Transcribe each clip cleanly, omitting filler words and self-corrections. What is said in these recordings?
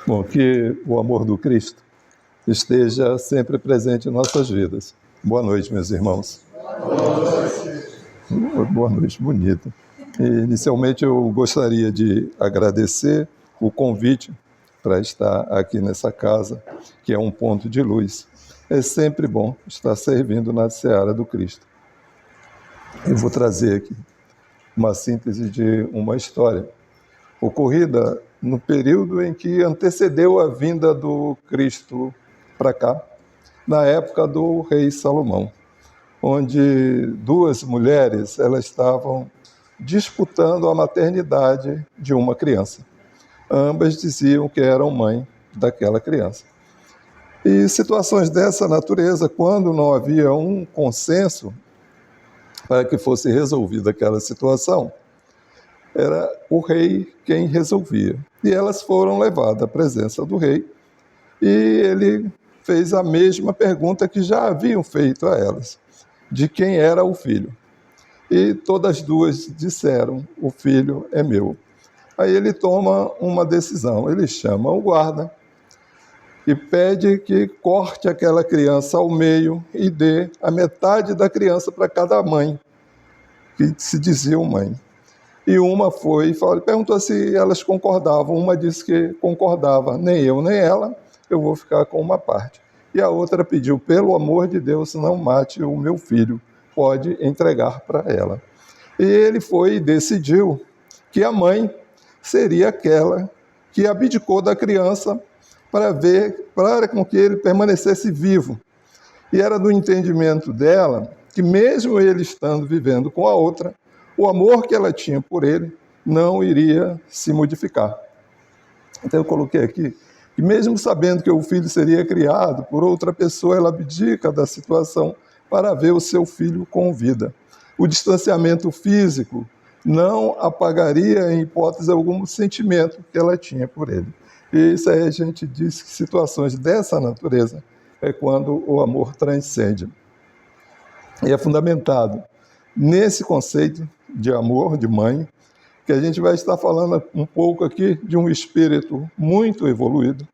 Bom, que o amor do Cristo esteja sempre presente em nossas vidas. Boa noite, meus irmãos. Boa noite, bonito. Inicialmente, eu gostaria de agradecer o convite para estar aqui nessa casa, que é um ponto de luz. É sempre bom estar servindo na seara do Cristo. Eu vou trazer aqui uma síntese de uma história ocorrida no período em que antecedeu a vinda do Cristo para cá, na época do rei Salomão, onde duas mulheres elas estavam disputando a maternidade de uma criança. Ambas diziam que eram mãe daquela criança. E situações dessa natureza, quando não havia um consenso para que fosse resolvida aquela situação, era o rei quem resolvia. E elas foram levadas à presença do rei e ele fez a mesma pergunta que já haviam feito a elas, de quem era o filho. E todas duas disseram, o filho é meu. Aí ele toma uma decisão, ele chama o guarda e pede que corte aquela criança ao meio e dê a metade da criança para cada mãe, que se diziam mãe. E uma foi e perguntou se elas concordavam. Uma disse que concordava, nem eu nem ela, eu vou ficar com uma parte. E a outra pediu, pelo amor de Deus, não mate o meu filho, pode entregar para ela. E ele foi e decidiu que a mãe seria aquela que abdicou da criança para com que ele permanecesse vivo. E era do entendimento dela que mesmo ele estando vivendo com a outra, o amor que ela tinha por ele não iria se modificar. Então eu coloquei aqui que mesmo sabendo que o filho seria criado por outra pessoa, ela abdica da situação para ver o seu filho com vida. O distanciamento físico não apagaria, em hipótese alguma, o sentimento que ela tinha por ele. E isso aí a gente diz que situações dessa natureza é quando o amor transcende. E é fundamentado nesse conceito de amor, de mãe, que a gente vai estar falando um pouco aqui de um espírito muito evoluído,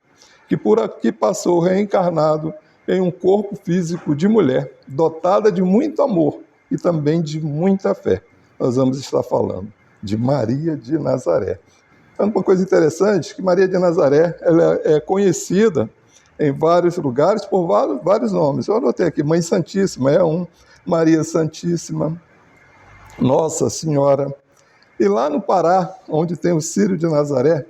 que por aqui passou reencarnado em um corpo físico de mulher, dotada de muito amor e também de muita fé. Nós vamos estar falando de Maria de Nazaré. Uma coisa interessante, que Maria de Nazaré ela é conhecida em vários lugares por vários nomes. Eu anotei aqui, Mãe Santíssima é um, Maria Santíssima, Nossa Senhora. E lá no Pará, onde tem o Círio de Nazaré,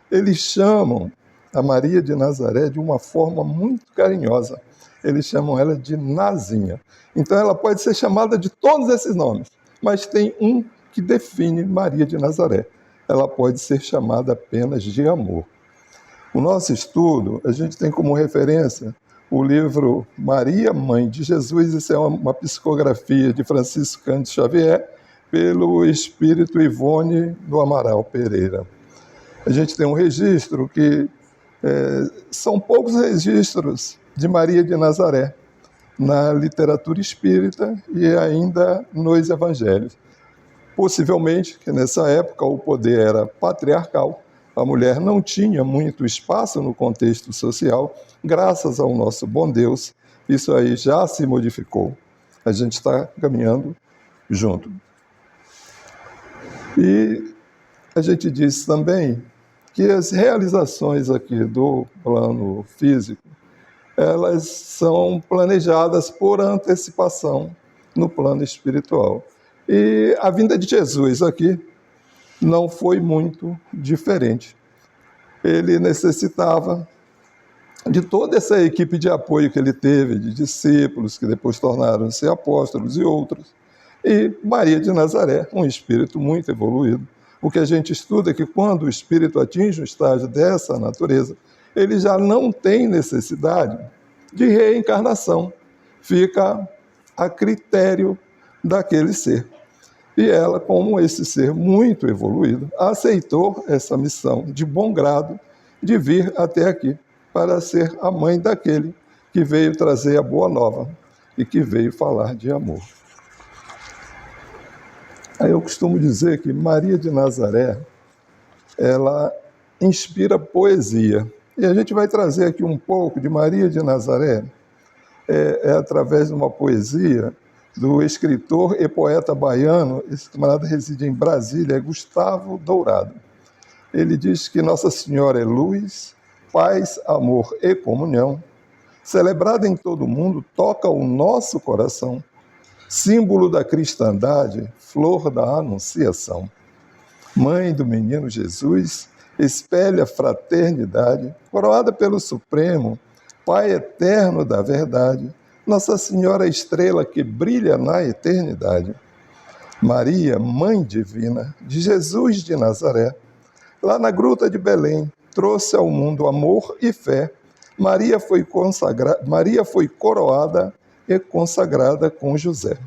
eles chamam a Maria de Nazaré de uma forma muito carinhosa. Eles chamam ela de Nazinha. Então ela pode ser chamada de todos esses nomes, mas tem um que define Maria de Nazaré. Ela pode ser chamada apenas de amor. O nosso estudo, a gente tem como referência o livro Maria, Mãe de Jesus. Isso é uma psicografia de Francisco Cândido Xavier, pelo espírito Ivone do Amaral Pereira. A gente tem um registro que são poucos registros de Maria de Nazaré na literatura espírita e ainda nos evangelhos. Possivelmente que nessa época o poder era patriarcal, a mulher não tinha muito espaço no contexto social. Graças ao nosso bom Deus, isso aí já se modificou. A gente está caminhando junto. E a gente diz também que as realizações aqui do plano físico, elas são planejadas por antecipação no plano espiritual. E a vinda de Jesus aqui não foi muito diferente. Ele necessitava de toda essa equipe de apoio que ele teve, de discípulos que depois tornaram-se apóstolos e outros. E Maria de Nazaré, um espírito muito evoluído. O que a gente estuda é que quando o espírito atinge um estágio dessa natureza, ele já não tem necessidade de reencarnação. Fica a critério daquele ser. E ela, como esse ser muito evoluído, aceitou essa missão de bom grado de vir até aqui para ser a mãe daquele que veio trazer a boa nova e que veio falar de amor. Aí eu costumo dizer que Maria de Nazaré ela inspira poesia. E a gente vai trazer aqui um pouco de Maria de Nazaré, através de uma poesia do escritor e poeta baiano, esse camarada reside em Brasília, é Gustavo Dourado. Ele diz que Nossa Senhora é luz, paz, amor e comunhão, celebrada em todo o mundo, toca o nosso coração, símbolo da cristandade, flor da anunciação. Mãe do menino Jesus, espelha fraternidade, coroada pelo Supremo, Pai eterno da verdade, Nossa Senhora estrela que brilha na eternidade. Maria, Mãe divina, de Jesus de Nazaré, lá na gruta de Belém, trouxe ao mundo amor e fé. Maria foi coroada e consagrada com José.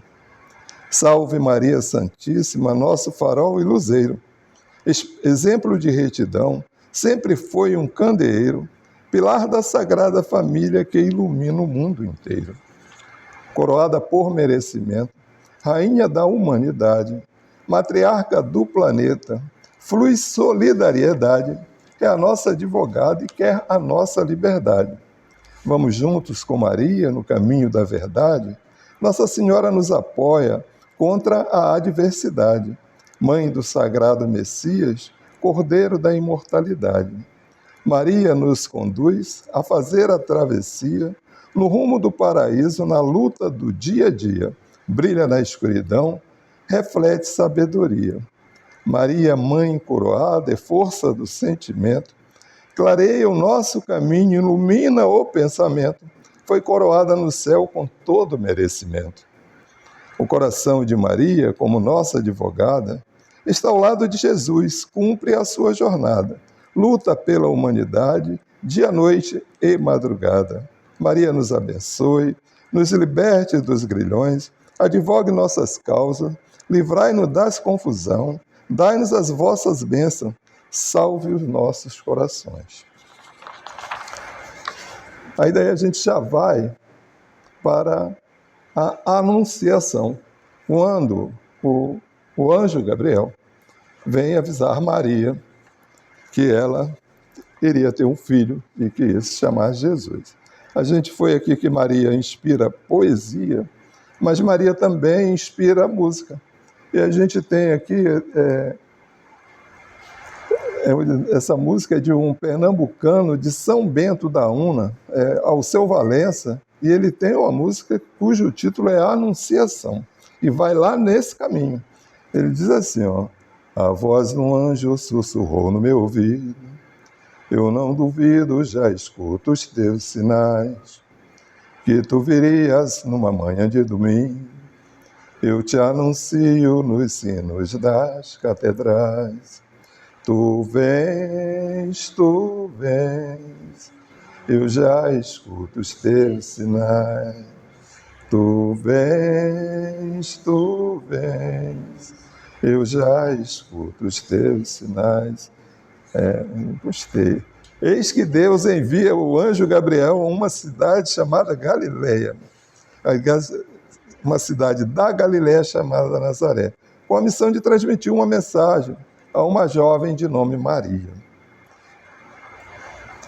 Salve Maria Santíssima, nosso farol e luzeiro. Exemplo de retidão, sempre foi um candeeiro, pilar da Sagrada Família que ilumina o mundo inteiro. Coroada por merecimento, rainha da humanidade, matriarca do planeta, flui solidariedade, é a nossa advogada e quer a nossa liberdade. Vamos juntos com Maria no caminho da verdade? Nossa Senhora nos apoia contra a adversidade. Mãe do sagrado Messias, Cordeiro da imortalidade. Maria nos conduz a fazer a travessia no rumo do paraíso, na luta do dia a dia. Brilha na escuridão, reflete sabedoria. Maria, mãe coroada, é força do sentimento, clareia o nosso caminho, ilumina o pensamento, foi coroada no céu com todo merecimento. O coração de Maria, como nossa advogada, está ao lado de Jesus, cumpre a sua jornada, luta pela humanidade, dia, noite e madrugada. Maria nos abençoe, nos liberte dos grilhões, advogue nossas causas, livrai-nos das confusão, dai-nos as vossas bênçãos, salve os nossos corações. Aí daí a gente já vai para a anunciação, quando o anjo Gabriel vem avisar Maria que ela iria ter um filho e que ia se chamar Jesus. A gente foi aqui que Maria inspira poesia, mas Maria também inspira música. E a gente tem aqui, essa música é de um pernambucano de São Bento da Una, Alceu Valença, e ele tem uma música cujo título é Anunciação, e vai lá nesse caminho. Ele diz assim, ó: a voz de um anjo sussurrou no meu ouvido, eu não duvido, já escuto os teus sinais, que tu virias numa manhã de domingo, eu te anuncio nos sinos das catedrais. Tu vens, eu já escuto os teus sinais. Tu vens, eu já escuto os teus sinais. Gostei. Eis que Deus envia o anjo Gabriel a uma cidade chamada Galileia, uma cidade da Galileia chamada Nazaré, com a missão de transmitir uma mensagem a uma jovem de nome Maria.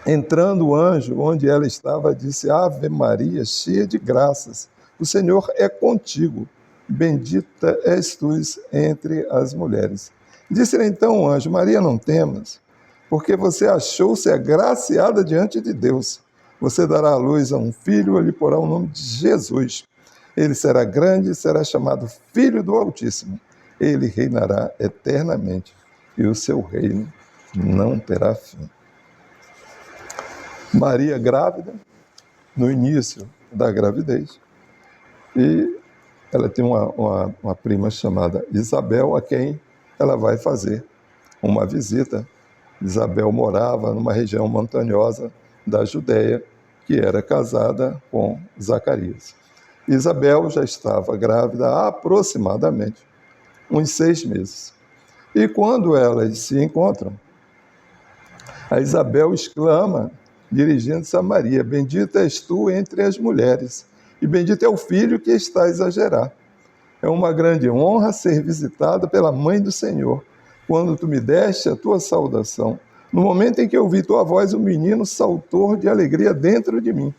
Entrando o anjo onde ela estava, disse: Ave Maria, cheia de graças, o Senhor é contigo, bendita és tu entre as mulheres. Disse-lhe então o anjo: Maria, não temas, porque você achou-se agraciada diante de Deus. Você dará à luz a um filho, e lhe porá o nome de Jesus. Ele será grande e será chamado Filho do Altíssimo. Ele reinará eternamente, e o seu reino não terá fim. Maria grávida, no início da gravidez, e ela tem uma prima chamada Isabel, a quem ela vai fazer uma visita. Isabel morava numa região montanhosa da Judéia, que era casada com Zacarias. Isabel já estava grávida há aproximadamente uns 6 meses. E quando elas se encontram, a Isabel exclama, dirigindo-se a Maria: bendita és tu entre as mulheres, e bendito é o filho que estás a gerar. É uma grande honra ser visitada pela Mãe do Senhor. quando tu me deste a tua saudação. No momento em que eu ouvi tua voz, o menino saltou de alegria dentro de mim.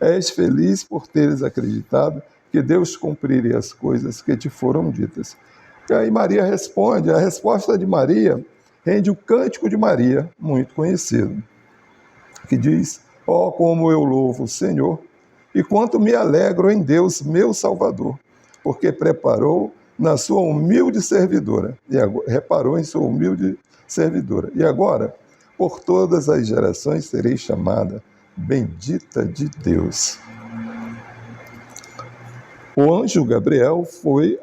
És feliz por teres acreditado que Deus cumpriria as coisas que te foram ditas. E aí Maria responde, a resposta de Maria rende o cântico de Maria, muito conhecido, que diz: ó, como eu louvo o Senhor, e quanto me alegro em Deus, meu Salvador, porque preparou na sua humilde servidora, e agora, reparou em sua humilde servidora. E agora, por todas as gerações serei chamada bendita de Deus. O anjo Gabriel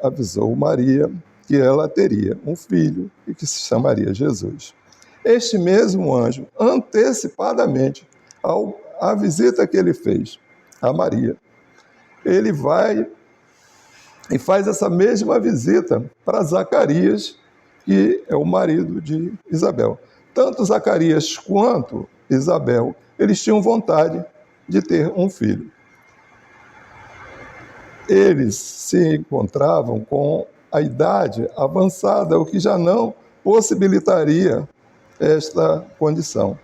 avisou Maria que ela teria um filho e que se chamaria Jesus. Este mesmo anjo, antecipadamente, à visita que ele fez a Maria, ele vai e faz essa mesma visita para Zacarias, que é o marido de Isabel. Tanto Zacarias quanto Isabel, eles tinham vontade de ter um filho. Eles se encontravam com a idade avançada, o que já não possibilitaria esta condição.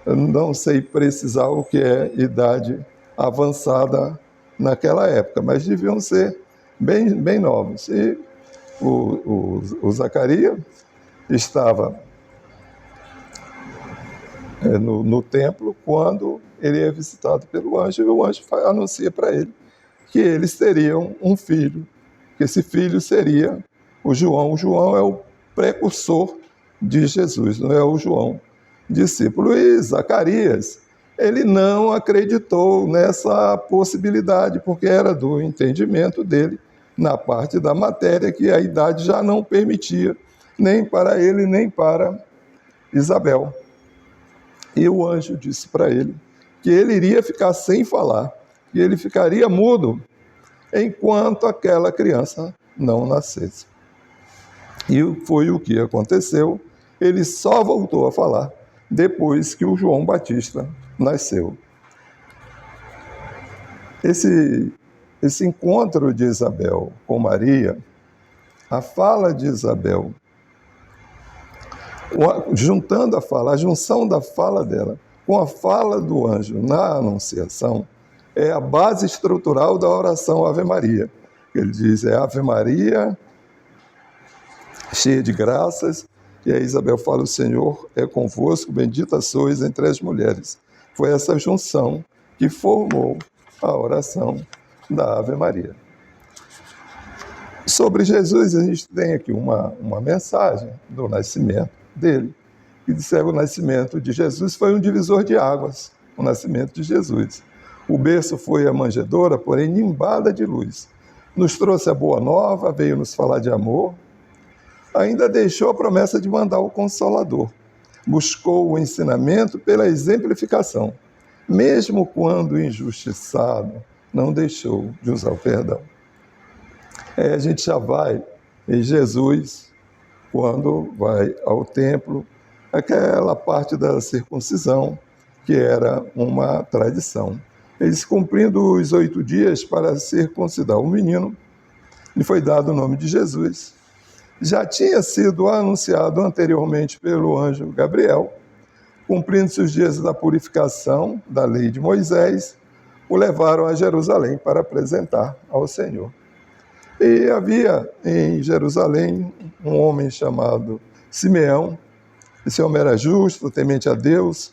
Eu não sei precisar o que é idade avançada naquela época, mas deviam ser bem novos. E o Zacarias estava no templo quando ele é visitado pelo anjo, e o anjo anuncia para ele que eles teriam um filho, que esse filho seria o João. O João é o precursor de Jesus, não é o João discípulo. E Zacarias, ele não acreditou nessa possibilidade, porque era do entendimento dele, na parte da matéria, que a idade já não permitia, nem para ele, nem para Isabel. E o anjo disse para ele que ele iria ficar sem falar, que ele ficaria mudo enquanto aquela criança não nascesse. E foi o que aconteceu. Ele só voltou a falar depois que o João Batista nasceu. Esse encontro de Isabel com Maria, a fala de Isabel, juntando a junção da fala dela com a fala do anjo na Anunciação, é a base estrutural da oração Ave Maria. Ele diz, Ave Maria, cheia de graças, e aí Isabel fala, o Senhor é convosco, bendita sois entre as mulheres. Foi essa junção que formou a oração da Ave Maria. Sobre Jesus, a gente tem aqui uma mensagem do nascimento dele, que diz que o nascimento de Jesus foi um divisor de águas, o nascimento de Jesus. O berço foi a manjedoura, porém nimbada de luz. Nos trouxe a boa nova, veio nos falar de amor, ainda deixou a promessa de mandar o Consolador. Buscou o ensinamento pela exemplificação. Mesmo quando injustiçado, não deixou de usar o perdão. A gente já vai em Jesus, quando vai ao templo, aquela parte da circuncisão, que era uma tradição. Eles, cumprindo os 8 dias para circuncidar o menino, lhe foi dado o nome de Jesus. Já tinha sido anunciado anteriormente pelo anjo Gabriel, cumprindo-se os dias da purificação da lei de Moisés, o levaram a Jerusalém para apresentar ao Senhor. E havia em Jerusalém um homem chamado Simeão. Esse homem era justo, temente a Deus.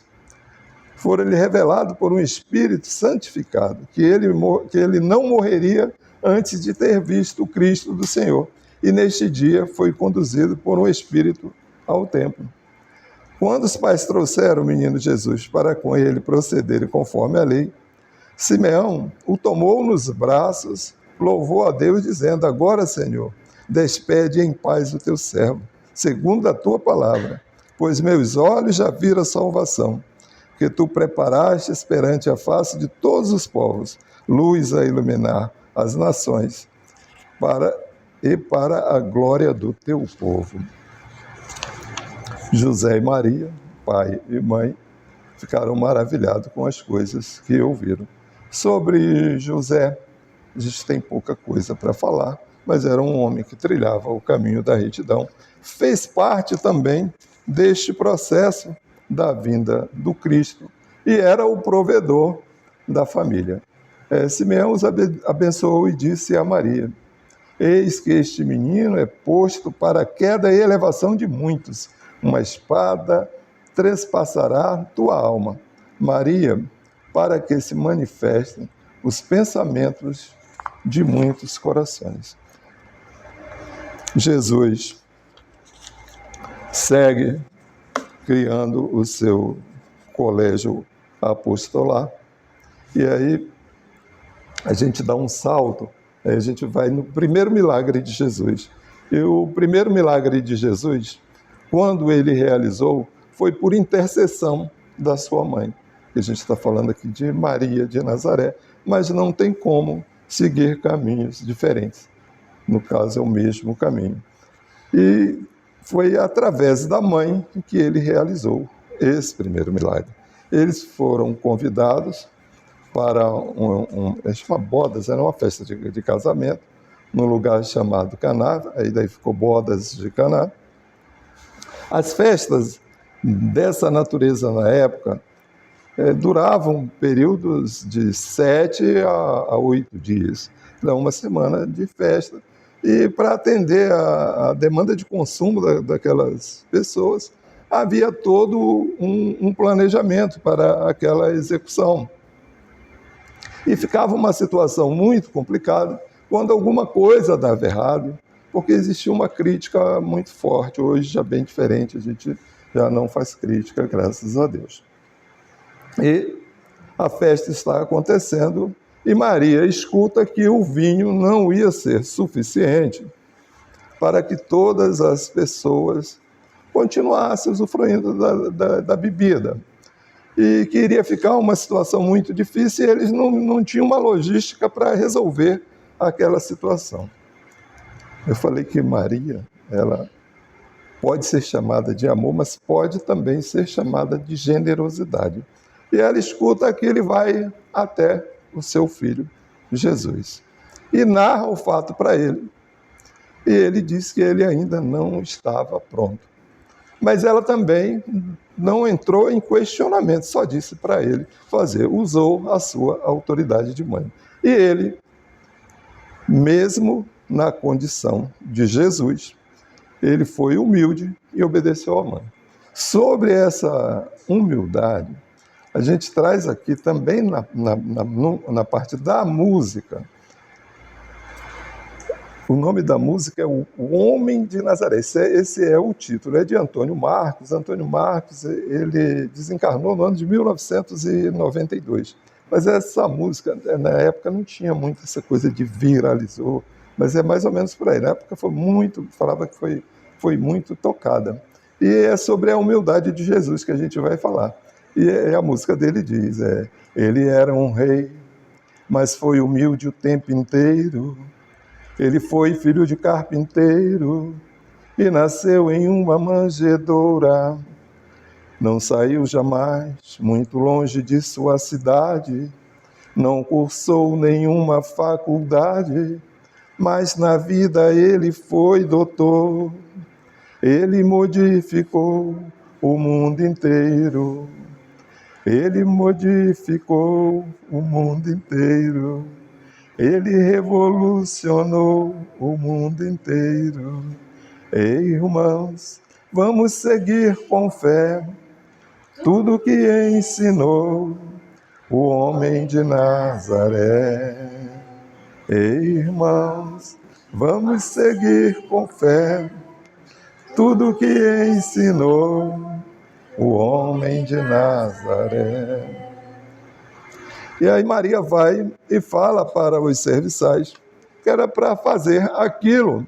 Fora-lhe revelado por um Espírito santificado que ele não morreria antes de ter visto o Cristo do Senhor. E neste dia foi conduzido por um Espírito ao templo. Quando os pais trouxeram o menino Jesus para com ele procederem conforme a lei, Simeão o tomou nos braços, louvou a Deus, dizendo, agora, Senhor, despede em paz o teu servo, segundo a tua palavra, pois meus olhos já viram a salvação, que tu preparaste perante a face de todos os povos, luz a iluminar as nações, para a glória do teu povo. José e Maria, pai e mãe, ficaram maravilhados com as coisas que ouviram. Sobre José, a gente tem pouca coisa para falar, mas era um homem que trilhava o caminho da retidão. Fez parte também deste processo da vinda do Cristo e era o provedor da família. Simeão os abençoou e disse a Maria: eis que este menino é posto para a queda e elevação de muitos. Uma espada trespassará tua alma, Maria, para que se manifestem os pensamentos de muitos corações. Jesus segue criando o seu colégio apostolar. E aí a gente dá um salto, aí a gente vai no primeiro milagre de Jesus. E o primeiro milagre de Jesus, quando ele realizou, foi por intercessão da sua mãe. A gente está falando aqui de Maria de Nazaré, mas não tem como seguir caminhos diferentes. No caso, é o mesmo caminho. E foi através da mãe que ele realizou esse primeiro milagre. Eles foram convidados para uma bodas, era uma festa de casamento, num lugar chamado Caná, aí daí ficou Bodas de Caná. As festas dessa natureza na época duravam períodos de 7 a 8 dias, então uma semana de festa, e para atender a demanda de consumo daquelas pessoas, havia todo um planejamento para aquela execução. E ficava uma situação muito complicada quando alguma coisa dava errado, porque existia uma crítica muito forte. Hoje já bem diferente, a gente já não faz crítica, graças a Deus. E a festa está acontecendo e Maria escuta que o vinho não ia ser suficiente para que todas as pessoas continuassem usufruindo da bebida. E que iria ficar uma situação muito difícil e eles não tinham uma logística para resolver aquela situação. Eu falei que Maria, ela pode ser chamada de amor, mas pode também ser chamada de generosidade. E ela escuta que ele vai até o seu filho, Jesus, e narra o fato para ele. E ele diz que ele ainda não estava pronto. Mas ela também não entrou em questionamento, só disse para ele fazer, usou a sua autoridade de mãe. E ele, mesmo na condição de Jesus, ele foi humilde e obedeceu à mãe. Sobre essa humildade, a gente traz aqui também na parte da música. O nome da música é O Homem de Nazaré. Esse é o título, é de Antônio Marcos. Antônio Marcos, ele desencarnou no ano de 1992. Mas essa música, na época, não tinha muito essa coisa de viralizou, mas é mais ou menos por aí. Na época falava que foi muito tocada. E é sobre a humildade de Jesus que a gente vai falar. E a música dele diz, ele era um rei, mas foi humilde o tempo inteiro. Ele foi filho de carpinteiro e nasceu em uma manjedoura. Não saiu jamais muito longe de sua cidade, não cursou nenhuma faculdade, mas na vida ele foi doutor. Ele modificou o mundo inteiro. Ele modificou o mundo inteiro. Ele revolucionou o mundo inteiro. Ei, irmãos, vamos seguir com fé tudo que ensinou o homem de Nazaré. Ei, irmãos, vamos seguir com fé tudo que ensinou o homem de Nazaré. E aí Maria vai e fala para os serviçais que era para fazer aquilo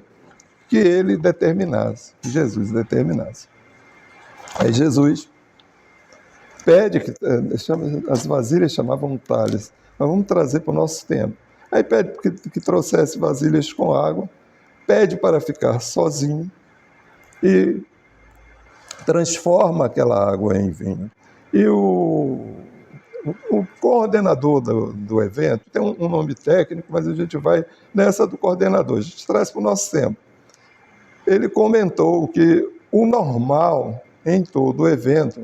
que ele determinasse, que Jesus determinasse. Aí Jesus pede, as vasilhas chamavam talhas, mas vamos trazer para o nosso tempo. Aí pede que trouxesse vasilhas com água, pede para ficar sozinho e transforma aquela água em vinho. E o coordenador do evento, tem um nome técnico, mas a gente vai nessa do coordenador, a gente traz para o nosso tempo. Ele comentou que o normal em todo o evento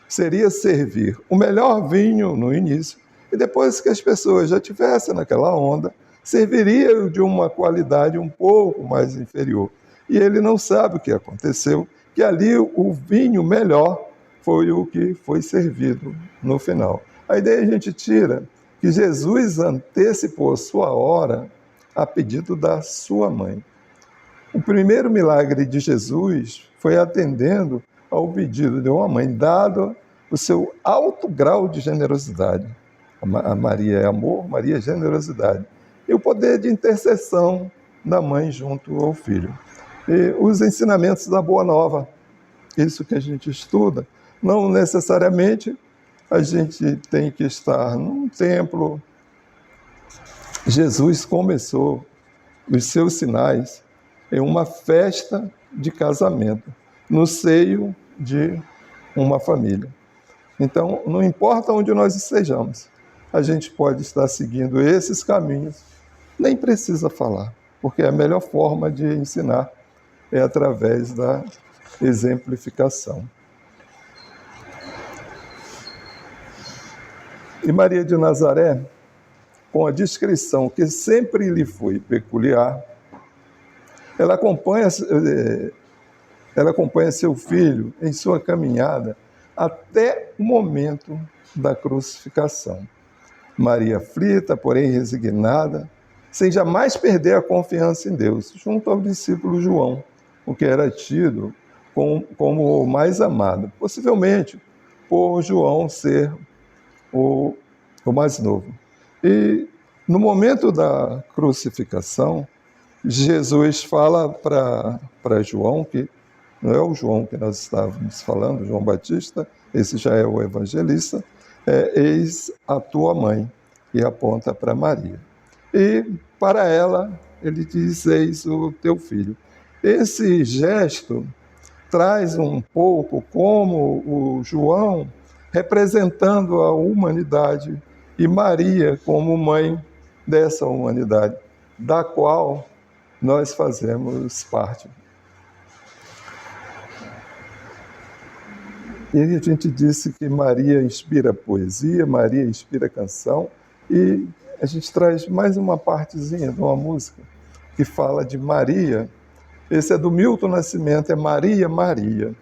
seria servir o melhor vinho no início, e depois que as pessoas já estivessem naquela onda, serviria de uma qualidade um pouco mais inferior. E ele não sabe o que aconteceu, que ali o vinho melhor foi o que foi servido no final. Aí daí a gente tira que Jesus antecipou a sua hora a pedido da sua mãe. O primeiro milagre de Jesus foi atendendo ao pedido de uma mãe, dado o seu alto grau de generosidade. A Maria é amor, Maria é generosidade. E o poder de intercessão da mãe junto ao filho. E os ensinamentos da Boa Nova, isso que a gente estuda, não necessariamente a gente tem que estar num templo. Jesus começou os seus sinais em uma festa de casamento, no seio de uma família. Então, não importa onde nós estejamos, a gente pode estar seguindo esses caminhos, nem precisa falar, porque a melhor forma de ensinar é através da exemplificação. E Maria de Nazaré, com a descrição que sempre lhe foi peculiar, ela acompanha seu filho em sua caminhada até o momento da crucificação. Maria aflita, porém resignada, sem jamais perder a confiança em Deus, junto ao discípulo João, o que era tido como o mais amado, possivelmente por João ser o mais novo. E no momento da crucificação, Jesus fala para João, que não é o João que nós estávamos falando, João Batista, esse já é o evangelista, eis a tua mãe, e aponta para Maria. E para ela, ele diz, eis o teu filho. Esse gesto traz um pouco como o João representando a humanidade e Maria como mãe dessa humanidade, da qual nós fazemos parte. E a gente disse que Maria inspira poesia, Maria inspira canção, e a gente traz mais uma partezinha de uma música que fala de Maria. Esse é do Milton Nascimento, é Maria, Maria.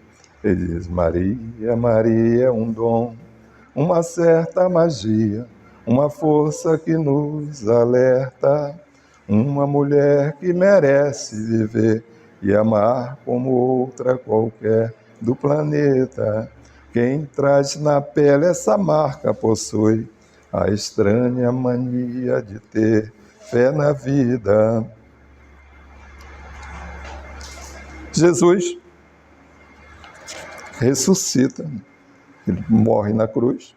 Ele diz, Maria, Maria é um dom, uma certa magia, uma força que nos alerta, uma mulher que merece viver e amar como outra qualquer do planeta. Quem traz na pele essa marca possui a estranha mania de ter fé na vida. Jesus ressuscita, ele morre na cruz,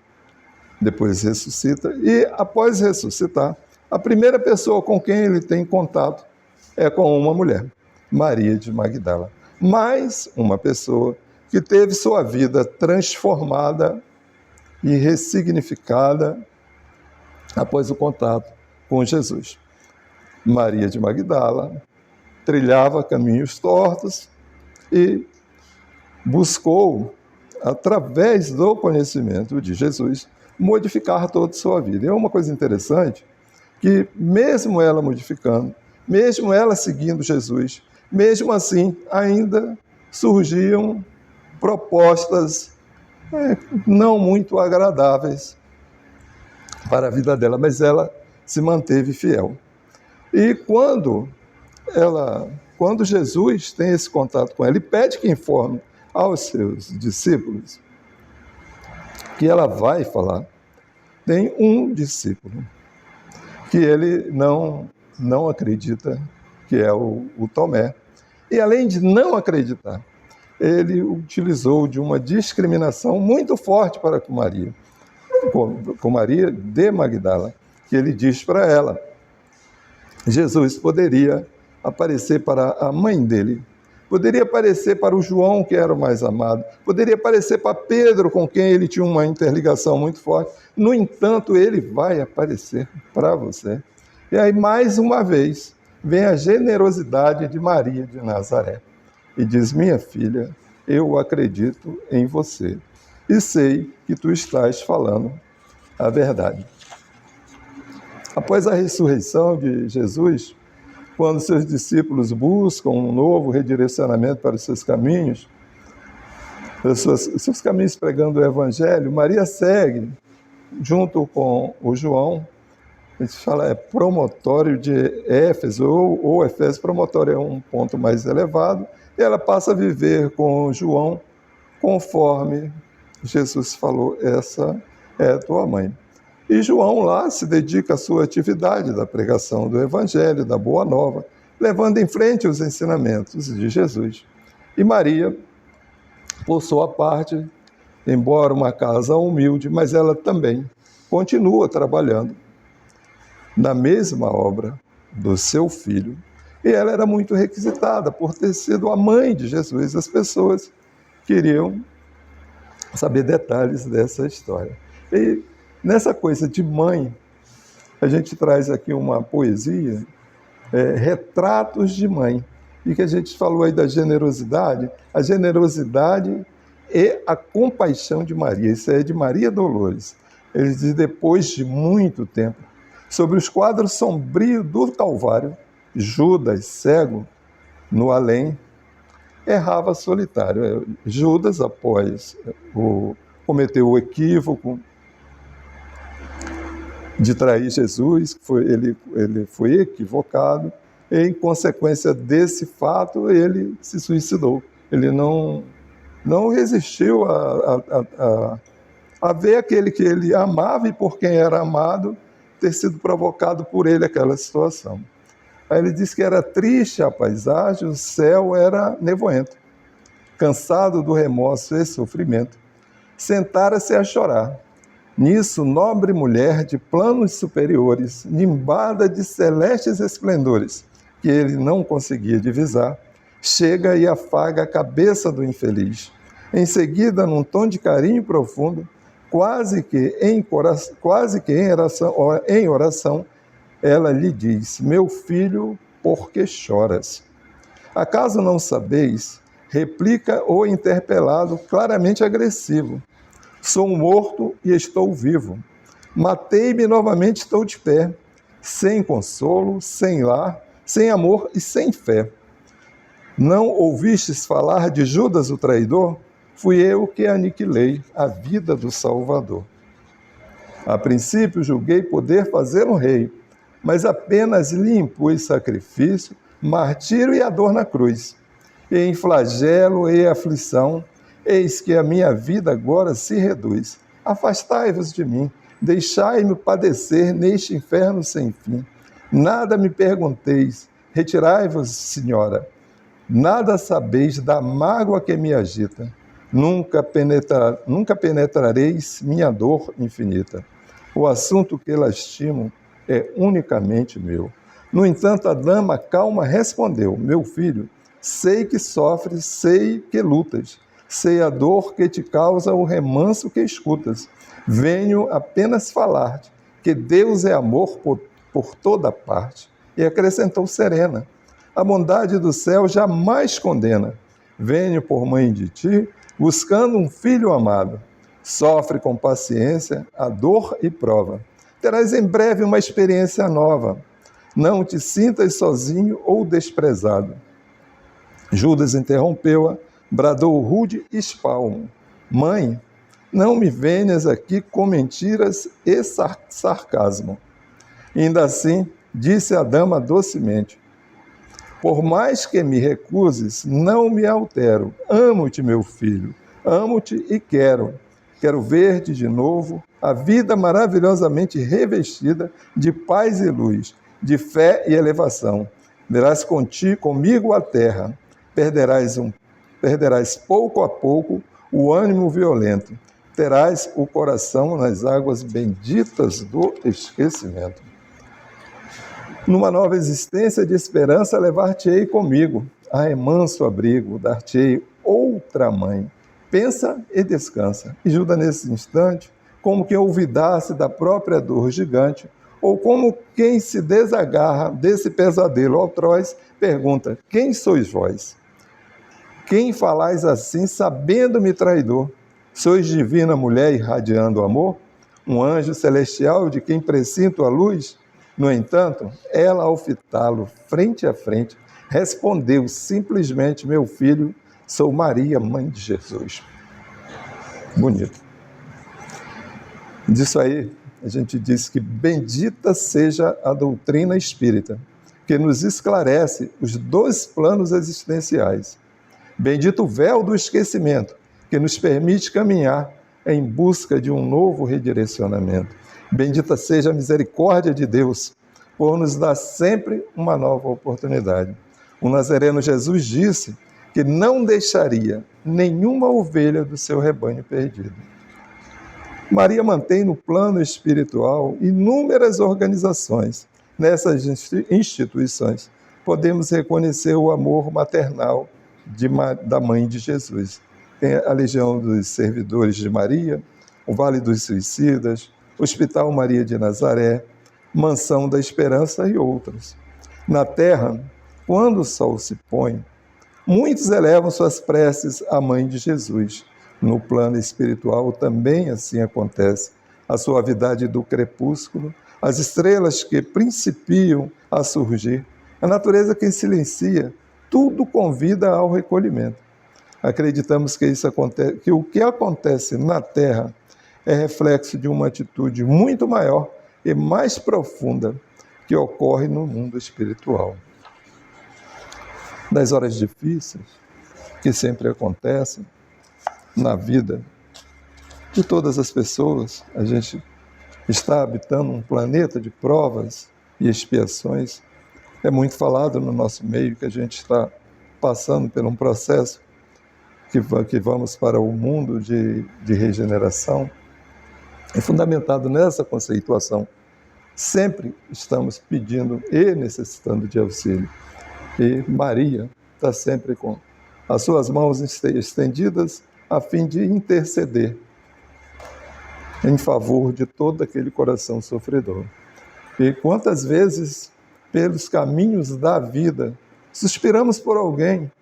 depois ressuscita, e após ressuscitar, a primeira pessoa com quem ele tem contato é com uma mulher, Maria de Magdala. Mais uma pessoa que teve sua vida transformada e ressignificada após o contato com Jesus. Maria de Magdala trilhava caminhos tortos e buscou, através do conhecimento de Jesus, modificar toda a sua vida. E é uma coisa interessante que, mesmo ela modificando, mesmo ela seguindo Jesus, mesmo assim, ainda surgiam propostas não muito agradáveis para a vida dela, mas ela se manteve fiel. E quando Jesus tem esse contato com ela e pede que informe aos seus discípulos que ela vai falar, tem um discípulo que ele não acredita, que é o Tomé. E além de não acreditar, ele utilizou de uma discriminação muito forte para com Maria de Magdala, que ele diz para ela, Jesus poderia aparecer para a mãe dele poderia parecer para o João, que era o mais amado, poderia parecer para Pedro, com quem ele tinha uma interligação muito forte. No entanto, ele vai aparecer para você. E aí, mais uma vez, vem a generosidade de Maria de Nazaré e diz: minha filha, eu acredito em você e sei que tu estás falando a verdade. Após a ressurreição de Jesus, quando seus discípulos buscam um novo redirecionamento para os seus caminhos, seus caminhos pregando o Evangelho, Maria segue, junto com o João, a gente fala promotório de Éfeso, ou Efésio. Promotório é um ponto mais elevado, e ela passa a viver com João, conforme Jesus falou: essa é a tua mãe. E João lá se dedica à sua atividade da pregação do Evangelho, da Boa Nova, levando em frente os ensinamentos de Jesus. E Maria, por sua parte, embora uma casa humilde, mas ela também continua trabalhando na mesma obra do seu filho. E ela era muito requisitada por ter sido a mãe de Jesus. As pessoas queriam saber detalhes dessa história. E nessa coisa de mãe, a gente traz aqui uma poesia, Retratos de Mãe, e que a gente falou aí da generosidade, a generosidade e a compaixão de Maria. Isso é de Maria Dolores. Ele diz: depois de muito tempo, sobre os quadros sombrios do Calvário, Judas, cego, no além, errava solitário. Judas, após cometeu o equívoco de trair Jesus, ele foi equivocado, e em consequência desse fato, ele se suicidou. Ele não resistiu a ver aquele que ele amava e por quem era amado ter sido provocado por ele aquela situação. Aí ele diz que era triste a paisagem, o céu era nevoento. Cansado do remorso e sofrimento, sentara-se a chorar. Nisso, nobre mulher de planos superiores, nimbada de celestes esplendores, que ele não conseguia divisar, chega e afaga a cabeça do infeliz. Em seguida, num tom de carinho profundo, quase que em oração, ela lhe diz: meu filho, por que choras? Acaso não sabeis? Replica o interpelado, claramente agressivo: sou morto e estou vivo. Matei-me e novamente estou de pé, sem consolo, sem lar, sem amor e sem fé. Não ouvistes falar de Judas o traidor? Fui eu que aniquilei a vida do Salvador. A princípio julguei poder fazê-lo rei, mas apenas lhe impus sacrifício, martírio e a dor na cruz. E em flagelo e aflição, eis que a minha vida agora se reduz. Afastai-vos de mim, deixai-me padecer neste inferno sem fim. Nada me pergunteis, retirai-vos, senhora. Nada sabeis da mágoa que me agita. Nunca penetrareis minha dor infinita. O assunto que lastimo é unicamente meu. No entanto, a dama calma respondeu: meu filho, sei que sofres, sei que lutas, sei a dor que te causa o remanso que escutas. Venho apenas falar-te que Deus é amor por toda parte. E acrescentou serena: a bondade do céu jamais condena. Venho por mãe de ti, buscando um filho amado. Sofre com paciência a dor e prova. Terás em breve uma experiência nova. Não te sintas sozinho ou desprezado. Judas interrompeu-a, bradou rude espalmo: mãe, não me venhas aqui com mentiras e sarcasmo. Ainda assim, disse a dama docemente: por mais que me recuses, não me altero. Amo-te, meu filho, amo-te e quero ver-te de novo, a vida maravilhosamente revestida de paz e luz, de fé e elevação. Verás comigo a terra, perderás pouco a pouco o ânimo violento, terás o coração nas águas benditas do esquecimento. Numa nova existência de esperança, levar-te-ei comigo. é manso abrigo, dar-te-ei outra mãe. Pensa e descansa. E Judas, nesse instante, como quem olvidasse da própria dor gigante, ou como quem se desagarra desse pesadelo atroz, pergunta: quem sois vós? Quem falais assim, sabendo-me traidor? Sois divina mulher irradiando amor? Um anjo celestial de quem presinto a luz? No entanto, ela, ao fitá-lo frente a frente, respondeu simplesmente: meu filho, sou Maria, mãe de Jesus. Bonito. Disso aí, a gente diz que bendita seja a doutrina espírita, que nos esclarece os dois planos existenciais. Bendito o véu do esquecimento, que nos permite caminhar em busca de um novo redirecionamento. Bendita seja a misericórdia de Deus, por nos dar sempre uma nova oportunidade. O Nazareno Jesus disse que não deixaria nenhuma ovelha do seu rebanho perdido. Maria mantém no plano espiritual inúmeras organizações. Nessas instituições, podemos reconhecer o amor maternal da Mãe de Jesus. Tem a Legião dos Servidores de Maria, o Vale dos Suicidas, Hospital Maria de Nazaré, Mansão da Esperança e outros. Na Terra, quando o sol se põe, muitos elevam suas preces à Mãe de Jesus. No plano espiritual também assim acontece. A suavidade do crepúsculo, as estrelas que principiam a surgir, a natureza que silencia, tudo convida ao recolhimento. Acreditamos que o que acontece na Terra é reflexo de uma atitude muito maior e mais profunda que ocorre no mundo espiritual. Nas horas difíceis, que sempre acontecem na vida de todas as pessoas, a gente está habitando um planeta de provas e expiações. É muito falado no nosso meio que a gente está passando por um processo que vamos para o mundo de regeneração. É fundamentado nessa conceituação. Sempre estamos pedindo e necessitando de auxílio. E Maria está sempre com as suas mãos estendidas a fim de interceder em favor de todo aquele coração sofredor. E quantas vezes, pelos caminhos da vida, suspiramos por alguém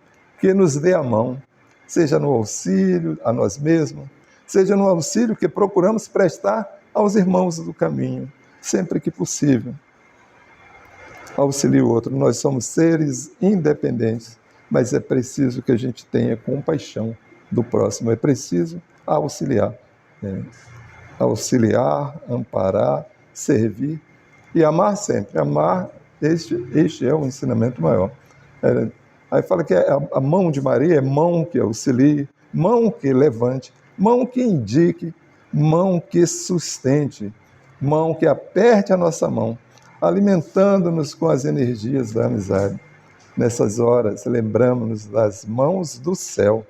que nos dê a mão, seja no auxílio a nós mesmos, seja no auxílio que procuramos prestar aos irmãos do caminho, sempre que possível. Auxilie o outro. Nós somos seres independentes, mas é preciso que a gente tenha compaixão do próximo, é preciso auxiliar. Auxiliar, amparar, servir e amar sempre. Amar, este é o ensinamento maior. Aí fala que a mão de Maria é mão que auxilie, mão que levante, mão que indique, mão que sustente, mão que aperte a nossa mão, alimentando-nos com as energias da amizade. Nessas horas, lembramos-nos das mãos do céu,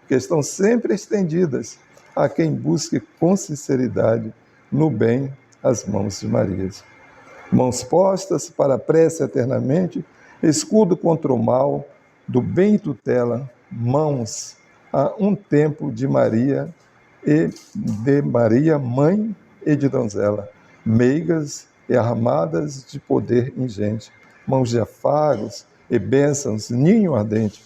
que estão sempre estendidas a quem busque com sinceridade no bem as mãos de Maria. Mãos postas para a prece eternamente, escudo contra o mal, do bem tutela, mãos a um tempo de Maria e de Maria, mãe e de donzela, meigas e armadas de poder ingente, mãos de afagos e bênçãos, ninho ardente,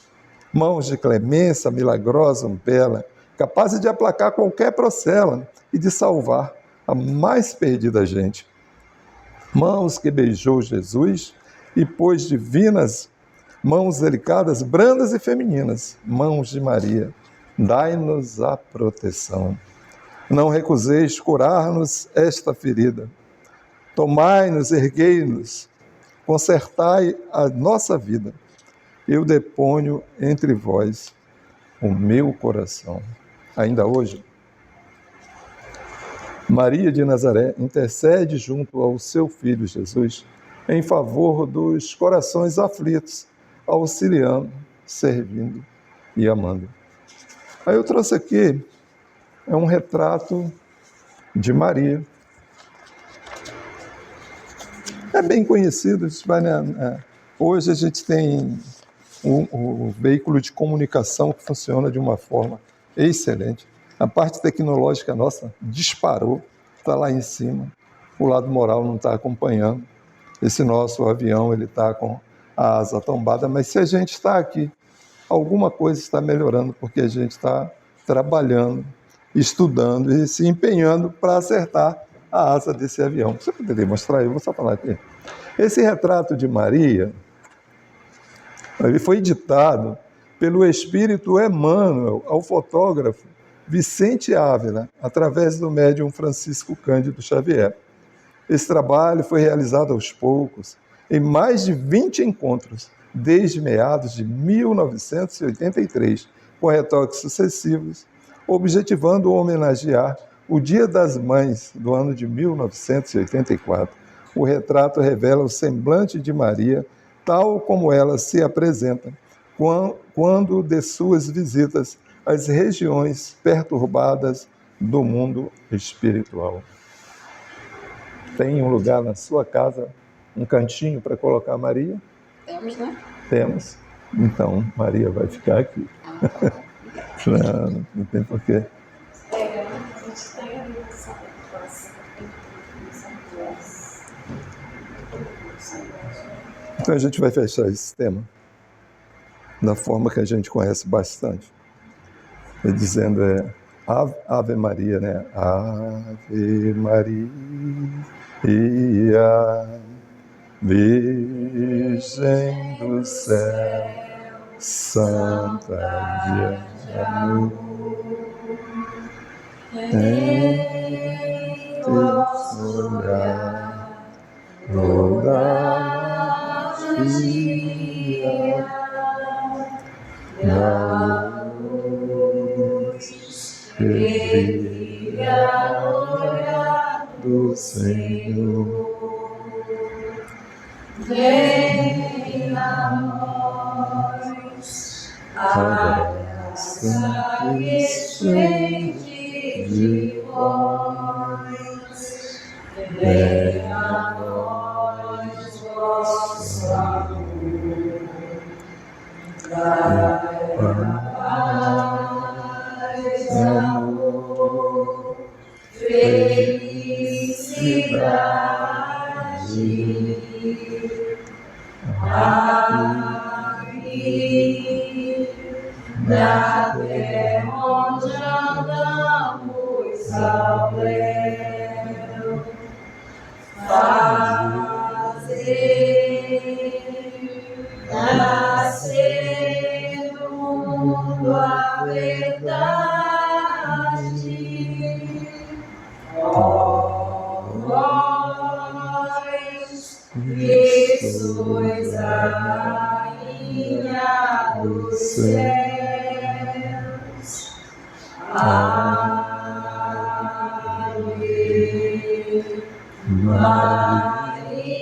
mãos de clemência milagrosa, bela, capazes de aplacar qualquer procela e de salvar a mais perdida gente. Mãos que beijou Jesus e pôs divinas, mãos delicadas, brandas e femininas, mãos de Maria, dai-nos a proteção. Não recuseis curar-nos esta ferida. Tomai-nos, erguei-nos, consertai a nossa vida. Eu deponho entre vós o meu coração. Ainda hoje, Maria de Nazaré intercede junto ao seu Filho Jesus em favor dos corações aflitos, auxiliando, servindo e amando. Aí eu trouxe aqui um retrato de Maria. É bem conhecido, hoje a gente tem o veículo de comunicação que funciona de uma forma excelente. A parte tecnológica nossa disparou, está lá em cima. O lado moral não está acompanhando. Esse nosso avião ele está com a asa tombada, mas se a gente está aqui, alguma coisa está melhorando, porque a gente está trabalhando, estudando e se empenhando para acertar a asa desse avião. Você poderia mostrar? Eu vou só falar aqui. Esse retrato de Maria, ele foi ditado pelo espírito Emmanuel ao fotógrafo Vicente Ávila, através do médium Francisco Cândido Xavier. Esse trabalho foi realizado aos poucos, em mais de 20 encontros, desde meados de 1983, com retoques sucessivos, objetivando homenagear o Dia das Mães do ano de 1984. O retrato revela o semblante de Maria, tal como ela se apresenta quando de suas visitas às regiões perturbadas do mundo espiritual. Tem um lugar na sua casa, um cantinho para colocar Maria? Temos, né? Temos. Então, Maria vai ficar aqui. Não tem porquê. Então a gente vai fechar esse tema da forma que a gente conhece bastante. Dizendo Ave Maria, né? Ave Maria, Virgem do céu, Santa de amor, em teus olhar, toda magia, da luz que brilha no olhar do Senhor. Venha a nós a graça que excede de vós. Venha a nós vosso amor. Dai paz, amor, felicidade. Aqui, na terra onde andamos ao léu, fazer nascer no mundo a verdade. Ó vós, que sois a rainha dos céus. Ave Maria.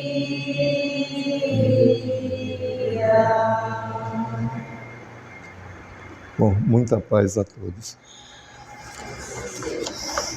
Bom, muita paz a todos.